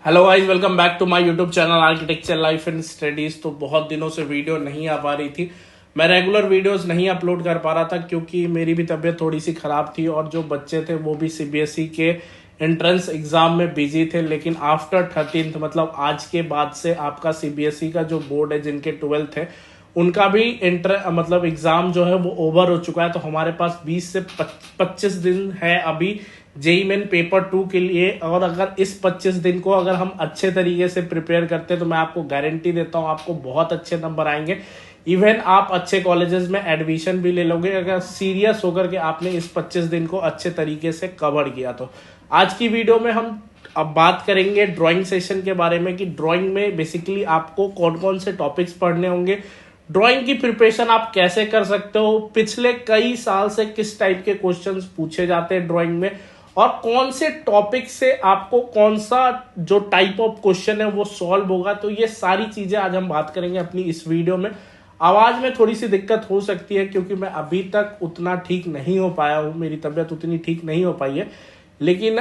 Hello guys, welcome back to my YouTube channel architecture life and studies. तो बहुत दिनों से वीडियो नहीं आ पा रही थी। मैं रेगुलर वीडियोस नहीं अपलोड कर पा रहा था क्योंकि मेरी भी तबीयत थोड़ी सी खराब थी और जो बच्चे थे वो भी सीबीएसई के एंट्रेंस एग्जाम में बिजी थे। लेकिन आफ्टर 13th मतलब आज के बाद से आपका सीबीएसई का जो बोर्ड है, जिनके 12th है, उनका भी मतलब एग्जाम जो है वो ओवर हो चुका है। तो हमारे पास 20 से 25 दिन है अभी जेई मेन पेपर 2 के लिए। और अगर इस 25 दिन को अगर हम अच्छे तरीके से प्रिपेयर करते हैं तो मैं आपको गारंटी देता हूं आपको बहुत अच्छे नंबर आएंगे। इवन आप अच्छे कॉलेजेस में एडमिशन भी ले लोगे अगर सीरियस होकर के आपने इस 25 दिन को अच्छे तरीके से कवर किया तो। आज की वीडियो में हम अब बात करेंगे ड्राइंग सेशन के बारे में कि ड्राइंग में बेसिकली आपको कौन कौन से टॉपिक्स पढ़ने होंगे, ड्राइंग की प्रिपरेशन आप कैसे कर सकते हो, पिछले कई साल से किस टाइप के क्वेश्चंस पूछे जाते हैं ड्राइंग में, और कौन से टॉपिक से आपको कौन सा जो टाइप ऑफ क्वेश्चन है वो सॉल्व होगा। तो ये सारी चीजें आज हम बात करेंगे अपनी इस वीडियो में। आवाज में थोड़ी सी दिक्कत हो सकती है क्योंकि मैं अभी तक उतना ठीक नहीं हो पाया हूं, मेरी तबीयत उतनी ठीक नहीं हो पाई है। लेकिन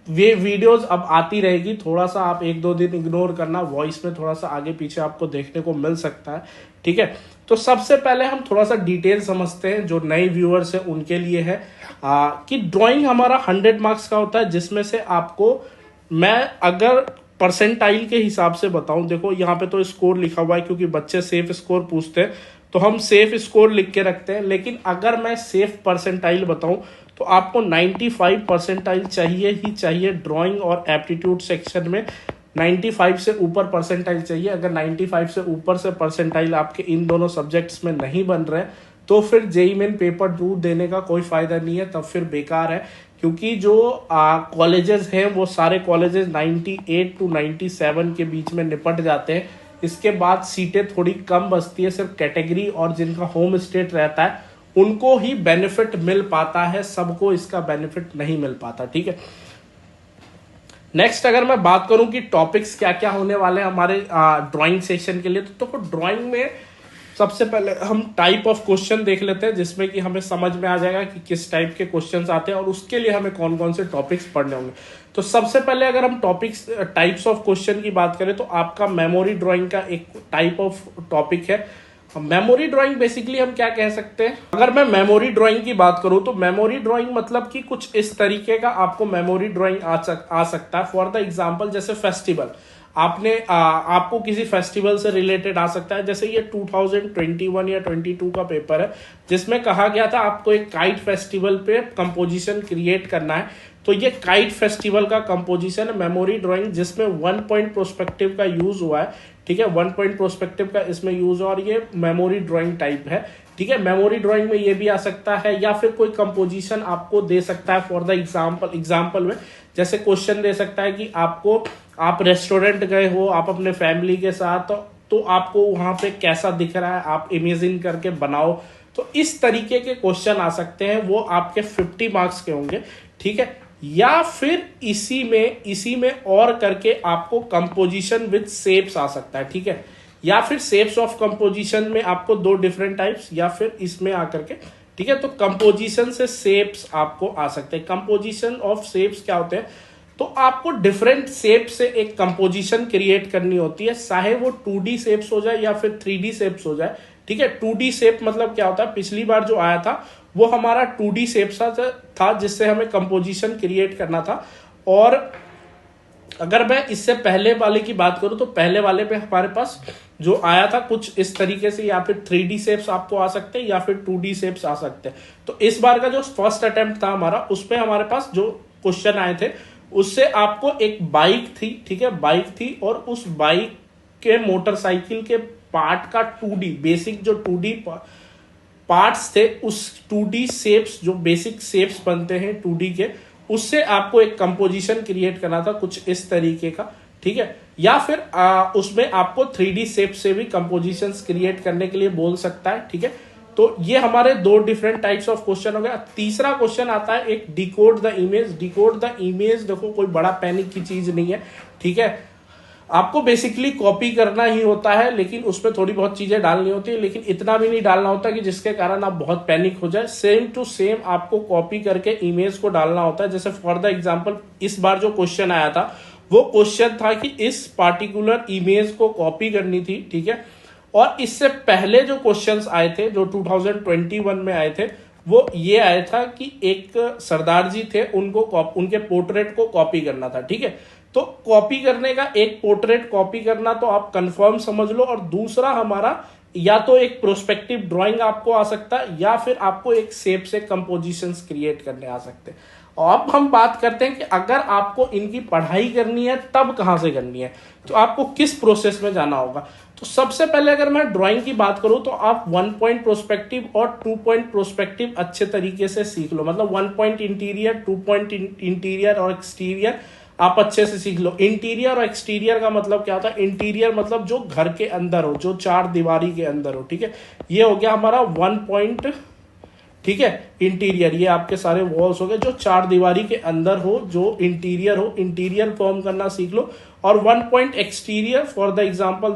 ये वीडियोस अब आती रहेगी, थोड़ा सा आप 1-2 दिन इग्नोर करना, वॉइस में थोड़ा सा आगे पीछे आपको देखने को मिल सकता है, ठीक है। तो सबसे पहले हम थोड़ा सा डिटेल समझते हैं जो नए व्यूअर्स हैं उनके लिए है कि ड्राइंग हमारा 100 मार्क्स का होता है, जिसमें से आपको मैं अगर परसेंटाइल के हिसाब से बताऊं, देखो यहाँ पे तो स्कोर लिखा हुआ है क्योंकि बच्चे सेफ स्कोर पूछते हैं तो हम सेफ स्कोर लिख के रखते हैं। लेकिन अगर मैं सेफ परसेंटाइल बताऊं तो आपको 95 परसेंटाइल चाहिए ही चाहिए ड्राइंग और एप्टीट्यूड सेक्शन में। 95 से ऊपर परसेंटाइल चाहिए। अगर 95 से ऊपर से परसेंटाइल आपके इन दोनों सब्जेक्ट्स में नहीं बन रहे तो फिर जेई मेन पेपर 2 देने का कोई फायदा नहीं है, तब फिर बेकार है। क्योंकि जो कॉलेजेस हैं वो सारे कॉलेजेस 98 to 97 के बीच में निपट जाते हैं। इसके बाद सीटें थोड़ी कम बचती है, सिर्फ कैटेगरी और जिनका होम स्टेट रहता है उनको ही बेनिफिट मिल पाता है, सबको इसका बेनिफिट नहीं मिल पाता, ठीक है। नेक्स्ट अगर मैं बात करूं कि टॉपिक्स क्या क्या होने वाले हैं हमारे ड्राइंग सेशन के लिए, तो ड्राइंग में सबसे पहले हम टाइप ऑफ क्वेश्चन देख लेते हैं जिसमें कि हमें समझ में आ जाएगा कि किस टाइप के क्वेश्चंस आते हैं और उसके लिए हमें कौन कौन से टॉपिक्स पढ़ने होंगे। तो सबसे पहले अगर हम टॉपिक्स टाइप्स ऑफ क्वेश्चन की बात करें तो आपका मेमोरी ड्राइंग का एक टाइप ऑफ टॉपिक है। मेमोरी ड्राइंग बेसिकली हम क्या कह सकते हैं, अगर मैं मेमोरी ड्राइंग की बात करूं तो मेमोरी ड्राइंग मतलब कि कुछ इस तरीके का आपको मेमोरी ड्राइंग आ सकता है। फॉर द एग्जांपल जैसे फेस्टिवल, आपको किसी फेस्टिवल से रिलेटेड आ सकता है। जैसे ये 2021 या 22 का पेपर है जिसमें कहा गया था आपको एक काइट फेस्टिवल पे कंपोजिशन क्रिएट करना है। तो ये काइट फेस्टिवल का कंपोजिशन है मेमोरी ड्राइंग, जिसमें 1 पॉइंट प्रोस्पेक्टिव का यूज हुआ है, ठीक है। 1 पॉइंट प्रोस्पेक्टिव का इसमें यूज और ये मेमोरी ड्राइंग टाइप है, ठीक है। मेमोरी ड्राइंग में ये भी आ सकता है या फिर कोई कंपोजिशन आपको दे सकता है। फॉर द एग्जाम्पल में जैसे क्वेश्चन दे सकता है कि आप रेस्टोरेंट गए हो, आप अपने फैमिली के साथ, तो आपको वहां पे कैसा दिख रहा है, आप इमेजिन करके बनाओ। तो इस तरीके के क्वेश्चन आ सकते हैं, वो आपके 50 मार्क्स के होंगे, ठीक है। या फिर इसी में और करके आपको कंपोजिशन विद शेप्स आ सकता है, ठीक है। या फिर शेप्स ऑफ कंपोजिशन में आपको 2 डिफरेंट टाइप्स, या फिर इसमें आकर के, ठीक है। तो कंपोजिशन से शेप्स आपको आ सकते हैं। कंपोजिशन ऑफ शेप्स क्या होते हैं, तो आपको डिफरेंट शेप से एक कंपोजिशन क्रिएट करनी होती है, चाहे वो 2D शेप्स हो जाए या फिर 3D शेप्स हो जाए, ठीक है। 2D शेप मतलब क्या होता है, पिछली बार जो आया था वो हमारा 2D शेप था जिससे हमें कंपोजिशन क्रिएट करना था। और अगर मैं इससे पहले वाले की बात करूं तो पहले वाले पे हमारे पास जो आया था कुछ इस तरीके से, या फिर 3D शेप्स आपको आ सकते हैं या फिर 2D शेप्स आ सकते हैं। तो इस बार का जो फर्स्ट अटेम्प्ट था हमारा, उसमें हमारे पास जो क्वेश्चन आए थे उससे आपको एक बाइक थी, ठीक है, बाइक थी, और उस बाइक के मोटरसाइकिल के पार्ट का 2D बेसिक जो 2D पार्ट्स थे, उस 2D शेप्स जो बेसिक शेप्स बनते हैं 2D के, उससे आपको एक कंपोजिशन क्रिएट करना था कुछ इस तरीके का, ठीक है। या फिर उसमें आपको 3D शेप से भी कंपोजिशंस क्रिएट करने के लिए बोल सकता है, ठीक है। तो ये हमारे 2 डिफरेंट टाइप्स ऑफ क्वेश्चन हो गया। तीसरा क्वेश्चन आता है एक decode the image. Decode the image देखो कोई बड़ा पैनिक की चीज नहीं है, ठीक है। आपको बेसिकली कॉपी करना ही होता है, लेकिन उसमें थोड़ी बहुत चीजें डालनी होती है, लेकिन इतना भी नहीं डालना होता कि जिसके कारण आप बहुत पैनिक हो जाए। सेम टू सेम आपको कॉपी करके इमेज को डालना होता है। जैसे फॉर द एग्जांपल इस बार जो क्वेश्चन आया था वो क्वेश्चन था कि इस पार्टिकुलर इमेज को कॉपी करनी थी, ठीक है। और इससे पहले जो क्वेश्चंस आए थे जो 2021 में आए थे, वो ये आया था कि एक सरदार जी थे, उनको उनके पोर्ट्रेट को कॉपी करना था, ठीक है। तो कॉपी करने का, एक पोर्ट्रेट कॉपी करना तो आप कंफर्म समझ लो, और दूसरा हमारा या तो एक प्रोस्पेक्टिव ड्राइंग आपको आ सकता है या फिर आपको एक शेप से कंपोजिशंस क्रिएट करने आ सकते हैं। और अब हम बात करते हैं कि अगर आपको इनकी पढ़ाई करनी है तब कहां से करनी है, तो आपको किस प्रोसेस में जाना होगा। तो सबसे पहले अगर मैं ड्राइंग की बात करूं तो आप 1 पॉइंट प्रोस्पेक्टिव और 2 पॉइंट प्रोस्पेक्टिव अच्छे तरीके से सीख लो। मतलब 1 पॉइंट इंटीरियर, 2 पॉइंट इंटीरियर और एक्सटीरियर आप अच्छे से सीख लो। इंटीरियर और एक्सटीरियर का मतलब क्या होता है? इंटीरियर मतलब जो घर के अंदर हो, जो 4 दीवारी के अंदर हो, ठीक है। ये हो गया हमारा 1 पॉइंट, ठीक है, इंटीरियर। ये आपके सारे वॉल्स हो गए जो 4 दीवारी के अंदर हो, जो इंटीरियर हो, इंटीरियर फॉर्म करना सीख लो। और 1 point exterior, for the example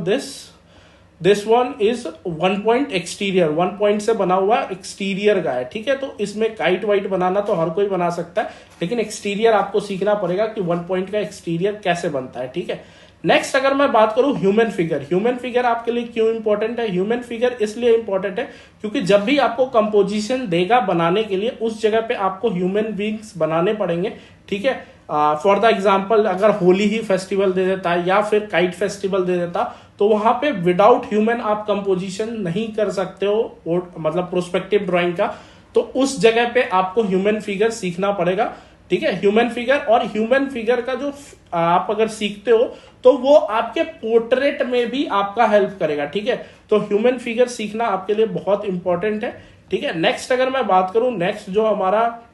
this one is 1 point exterior, 1 point से बना हुआ एक्सटीरियर का है, ठीक है। तो इसमें काइट वाइट बनाना तो हर कोई बना सकता है, लेकिन एक्सटीरियर आपको सीखना पड़ेगा कि 1 पॉइंट का एक्सटीरियर कैसे बनता है, ठीक है। नेक्स्ट अगर मैं बात करूं ह्यूमन फिगर, ह्यूमन फिगर आपके लिए क्यों इंपॉर्टेंट है? ह्यूमन फिगर इसलिए इंपॉर्टेंट है क्योंकि जब भी आपको कंपोजिशन देगा बनाने के लिए, उस जगह पे आपको ह्यूमन बींग्स बनाने पड़ेंगे, ठीक है। फॉर द एग्जाम्पल अगर होली ही फेस्टिवल दे देता है या फिर काइट फेस्टिवल दे देता, तो वहां पे विदाउट ह्यूमन आप कंपोजिशन नहीं कर सकते हो, मतलब प्रोस्पेक्टिव ड्राइंग का। तो उस जगह पे आपको ह्यूमन फिगर सीखना पड़ेगा, ठीक है। ह्यूमन फिगर, और ह्यूमन फिगर का जो आप अगर सीखते हो तो वो आपके पोर्ट्रेट में भी आपका हेल्प करेगा, ठीक है। तो ह्यूमन फिगर सीखना आपके लिए बहुत इंपॉर्टेंट है, ठीक है। नेक्स्ट अगर मैं बात करूं, नेक्स्ट जो हमारा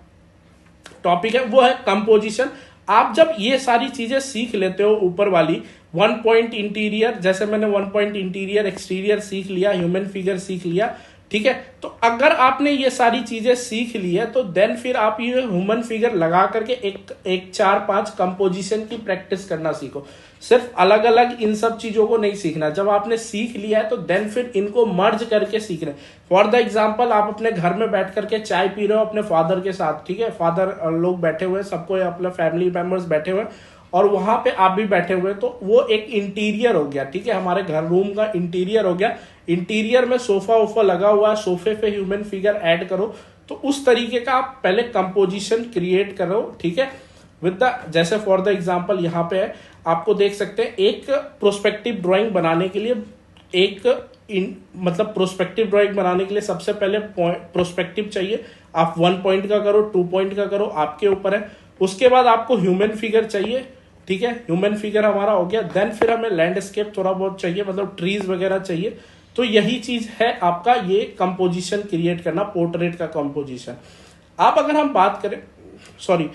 टॉपिक है वो है कंपोजिशन। आप जब ये सारी चीजें सीख लेते हो ऊपर वाली 1 पॉइंट इंटीरियर, जैसे मैंने 1 पॉइंट इंटीरियर एक्सटीरियर सीख लिया, ह्यूमन फिगर सीख लिया, ठीक है। तो अगर आपने ये सारी चीजें सीख ली है तो देन फिर आप ये ह्यूमन फिगर लगा करके एक 4-5 कंपोजिशन की प्रैक्टिस करना सीखो। सिर्फ अलग अलग इन सब चीजों को नहीं सीखना। जब आपने सीख लिया है तो देन फिर इनको मर्ज करके सीखना। फॉर द एग्जांपल आप अपने घर में बैठ करके चाय पी रहे हो अपने फादर के साथ, ठीक है। फादर लोग बैठे हुए, सबको अपने फैमिली मेंबर्स बैठे हुए, और वहां पे आप भी बैठे हुए, तो वो एक इंटीरियर हो गया, ठीक है। हमारे घर रूम का इंटीरियर हो गया। इंटीरियर में सोफा वोफा लगा हुआ है, सोफे पे ह्यूमन फिगर ऐड करो। तो उस तरीके का आप पहले कंपोजिशन क्रिएट करो, ठीक है। विद द, जैसे फॉर द एग्जांपल यहाँ पे है, आपको देख सकते हैं एक प्रोस्पेक्टिव ड्राइंग बनाने के लिए, मतलब प्रोस्पेक्टिव ड्राइंग बनाने के लिए सबसे पहले प्रोस्पेक्टिव चाहिए। आप 1 पॉइंट का करो, 2 पॉइंट का करो, आपके ऊपर है। उसके बाद आपको ह्यूमन फिगर चाहिए, ठीक है। ह्यूमन फिगर हमारा हो गया। देन फिर हमें लैंडस्केप थोड़ा बहुत चाहिए, मतलब ट्रीज वगैरह चाहिए। तो यही चीज है आपका ये कंपोजिशन क्रिएट करना, पोर्ट्रेट का कंपोजिशन। अब अगर हम बात करें, सॉरी,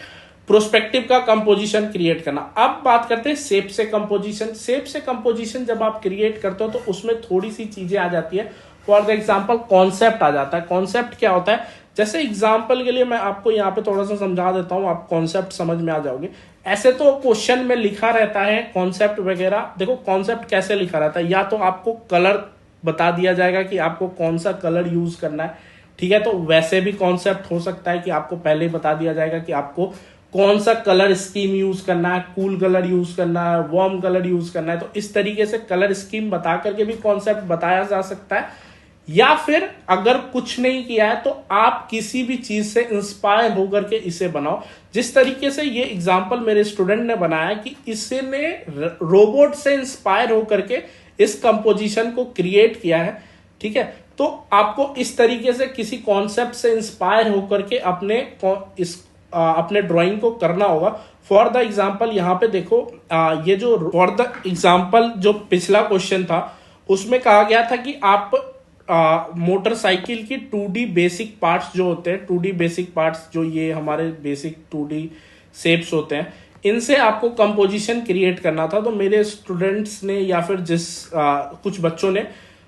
प्रोस्पेक्टिव का कंपोजिशन क्रिएट करना, अब बात करते हैं शेप से कंपोजिशन। शेप से कंपोजिशन जब आप क्रिएट करते हो तो उसमें थोड़ी सी चीजें आ जाती है। फॉर द एग्जाम्पल कॉन्सेप्ट आ जाता है। कॉन्सेप्ट क्या होता है? जैसे एग्जाम्पल के लिए मैं आपको यहाँ पे थोड़ा सा समझा देता हूँ, आप कॉन्सेप्ट समझ में आ जाओगे। ऐसे तो क्वेश्चन में लिखा रहता है कॉन्सेप्ट वगैरह। देखो कॉन्सेप्ट कैसे लिखा रहता है, या तो आपको कलर बता दिया जाएगा कि आपको कौन सा कलर यूज करना है, ठीक है। तो वैसे भी कॉन्सेप्ट हो सकता है कि आपको पहले ही बता दिया जाएगा कि आपको कौन सा कलर स्कीम यूज करना है, कूल कलर यूज करना है, वार्म कलर यूज करना है। तो इस तरीके से कलर स्कीम बता करके भी कॉन्सेप्ट बताया जा सकता है। या फिर अगर कुछ नहीं किया है तो आप किसी भी चीज से इंस्पायर होकर के इसे बनाओ। जिस तरीके से ये एग्जाम्पल मेरे स्टूडेंट ने बनाया कि इसने रोबोट से इंस्पायर होकर के इस कंपोजिशन को क्रिएट किया है, ठीक है। तो आपको इस तरीके से किसी कॉन्सेप्ट से इंस्पायर होकर के अपने ड्राइंग को करना होगा। फॉर द एग्जाम्पल यहाँ पे देखो, ये जो फॉर द एग्जाम्पल जो पिछला क्वेश्चन था उसमें कहा गया था कि आप मोटरसाइकिल की 2D बेसिक पार्ट्स जो होते हैं, 2D बेसिक पार्ट्स जो ये हमारे बेसिक 2D शेप्स होते हैं, इनसे आपको कंपोजिशन क्रिएट करना था। तो मेरे स्टूडेंट्स ने या फिर कुछ बच्चों ने,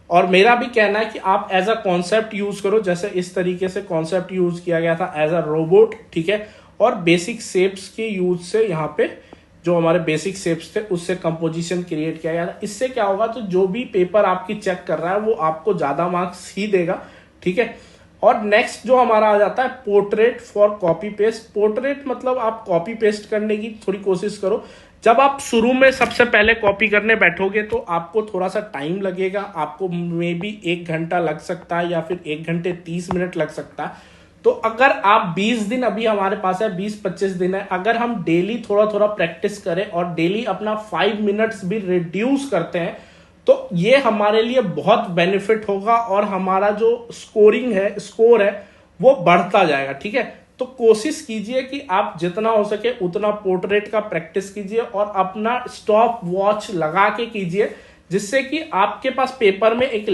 और मेरा भी कहना है कि आप एज अ कॉन्सेप्ट यूज करो। जैसे इस तरीके से कॉन्सेप्ट यूज किया गया था एज अ रोबोट, ठीक है। और बेसिक शेप्स के यूज से यहाँ पे जो हमारे बेसिक शेप्स थे उससे कंपोजिशन क्रिएट किया गया था। इससे क्या होगा, तो जो भी पेपर आपकी चेक कर रहा है वो आपको ज्यादा मार्क्स ही देगा, ठीक है। और नेक्स्ट जो हमारा आ जाता है portrait for copy paste. Portrait मतलब आप कॉपी पेस्ट करने की थोड़ी कोशिश करो। जब आप शुरू में सबसे पहले कॉपी करने बैठोगे तो आपको थोड़ा सा टाइम लगेगा, आपको मे बी 1 घंटा लग सकता है या फिर 1 घंटे 30 मिनट लग सकता है। तो अगर आप 20 दिन, अभी हमारे पास है 20-25 दिन है, अगर हम डेली थोड़ा थोड़ा प्रैक्टिस करें और डेली अपना 5 मिनट्स भी रिड्यूस करते हैं तो ये हमारे लिए बहुत बेनिफिट होगा और हमारा जो स्कोर है वो बढ़ता जाएगा। ठीक है, तो कोशिश कीजिए कि आप जितना हो सके उतना पोर्ट्रेट का प्रैक्टिस कीजिए और अपना स्टॉप वॉच लगा के कीजिए, जिससे कि आपके पास पेपर में एक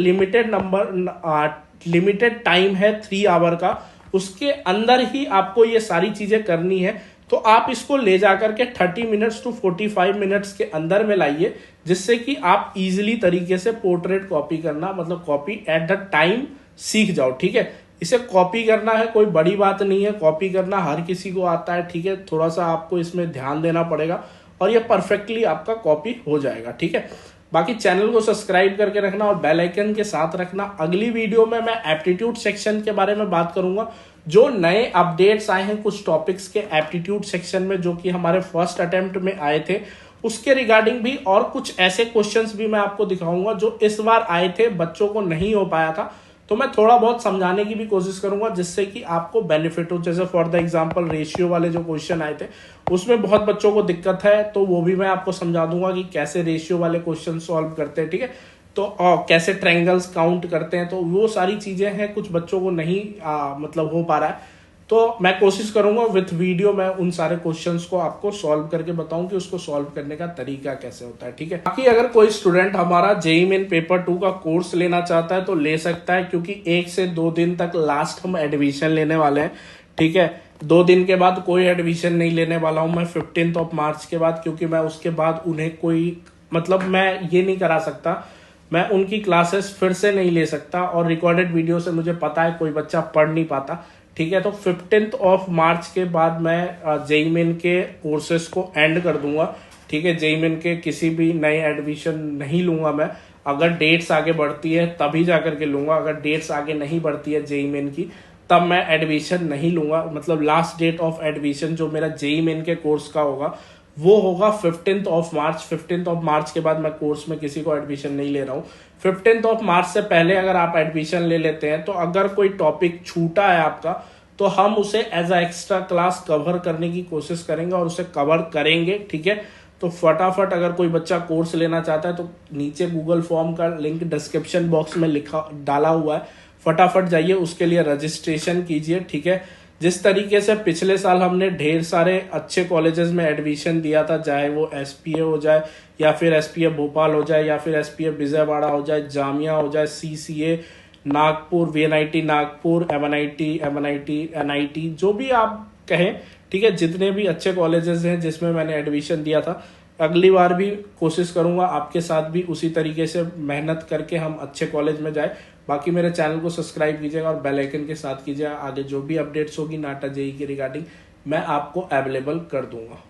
लिमिटेड टाइम है 3 आवर का, उसके अंदर ही आपको ये सारी चीजें करनी है। तो आप इसको ले जाकर के 30 मिनट्स टू 45 मिनट्स के अंदर में लाइए, जिससे कि आप इजीली तरीके से पोर्ट्रेट कॉपी करना, मतलब कॉपी एट द टाइम सीख जाओ। ठीक है, इसे कॉपी करना है कोई बड़ी बात नहीं है, कॉपी करना हर किसी को आता है। ठीक है, थोड़ा सा आपको इसमें ध्यान देना पड़ेगा और ये परफेक्टली आपका कॉपी हो जाएगा। ठीक है, बाकी चैनल को सब्सक्राइब करके रखना और बेल आइकन के साथ रखना। अगली वीडियो में मैं एप्टीट्यूड सेक्शन के बारे में बात करूंगा, जो नए अपडेट्स आए हैं कुछ टॉपिक्स के एप्टीट्यूड सेक्शन में जो कि हमारे फर्स्ट अटेम्प्ट में आए थे, उसके रिगार्डिंग भी और कुछ ऐसे क्वेश्चंस भी मैं आपको दिखाऊंगा जो इस बार आए थे, बच्चों को नहीं हो पाया था। तो मैं थोड़ा बहुत समझाने की भी कोशिश करूंगा जिससे कि आपको बेनिफिट हो। जैसे फॉर द एग्जांपल रेशियो वाले जो क्वेश्चन आए थे उसमें बहुत बच्चों को दिक्कत है, तो वो भी मैं आपको समझा दूंगा कि कैसे रेशियो वाले क्वेश्चन सॉल्व करते हैं। ठीक है, तो कैसे ट्रायंगल्स काउंट करते हैं, तो वो सारी चीजें हैं कुछ बच्चों को नहीं मतलब हो पा रहा है। तो मैं कोशिश करूंगा विथ वीडियो मैं उन सारे क्वेश्चंस को आपको सॉल्व करके बताऊं कि उसको सॉल्व करने का तरीका कैसे होता है। ठीक है, बाकी अगर कोई स्टूडेंट हमारा जेईई मेन पेपर 2 का कोर्स लेना चाहता है तो ले सकता है, क्योंकि 1 से 2 दिन तक लास्ट हम एडमिशन लेने वाले हैं। ठीक है, 2 दिन के बाद कोई एडमिशन नहीं लेने वाला हूं मैं 15 मार्च के बाद, क्योंकि मैं उसके बाद उन्हें कोई मतलब मैं ये नहीं करा सकता, मैं उनकी क्लासेस फिर से नहीं ले सकता और रिकॉर्डेड वीडियो से मुझे पता है कोई बच्चा पढ़ नहीं पाता। ठीक है, तो 15 मार्च के बाद मैं जेईई मेन के कोर्सेज को एंड कर दूंगा। ठीक है, जेईई मेन के किसी भी नए एडमिशन नहीं लूंगा मैं, अगर डेट्स आगे बढ़ती है तभी जाकर के लूंगा, अगर डेट्स आगे नहीं बढ़ती है जेईई मेन की तब मैं एडमिशन नहीं लूंगा। मतलब लास्ट डेट ऑफ एडमिशन जो मेरा जेईई मेन के कोर्स का होगा वो होगा 15 मार्च। 15 मार्च के बाद मैं कोर्स में किसी को एडमिशन नहीं ले रहा हूँ। 15 मार्च से पहले अगर आप एडमिशन ले लेते हैं तो अगर कोई टॉपिक छूटा है आपका तो हम उसे as a extra class cover करने की कोशिश करेंगे और उसे कवर करेंगे। ठीक है, तो फटाफट अगर कोई बच्चा कोर्स लेना चाहता है तो नीचे गूगल फॉर्म का लिंक डिस्क्रिप्शन बॉक्स में डाला हुआ है, फटाफट जाइए उसके लिए रजिस्ट्रेशन कीजिए। ठीक है, जिस तरीके से पिछले साल हमने ढेर सारे अच्छे कॉलेजेस में एडमिशन दिया था, चाहे वो एसपीए हो जाए या फिर एसपीए भोपाल हो जाए या फिर एसपीए विजयवाड़ा हो जाए, जामिया हो जाए, CCA Nagpur, VNIT Nagpur, MNIT NIT, जो भी आप कहें। ठीक है, जितने भी अच्छे कॉलेजेस हैं जिसमें मैंने एडमिशन दिया था, अगली बार भी कोशिश करूंगा आपके साथ भी उसी तरीके से मेहनत करके हम अच्छे कॉलेज में जाए। बाकी मेरे चैनल को सब्सक्राइब कीजिएगा और बेल आइकन के साथ कीजिएगा, आगे जो भी अपडेट्स होगी नाटा जेईई के रिगार्डिंग मैं आपको अवेलेबल कर दूंगा।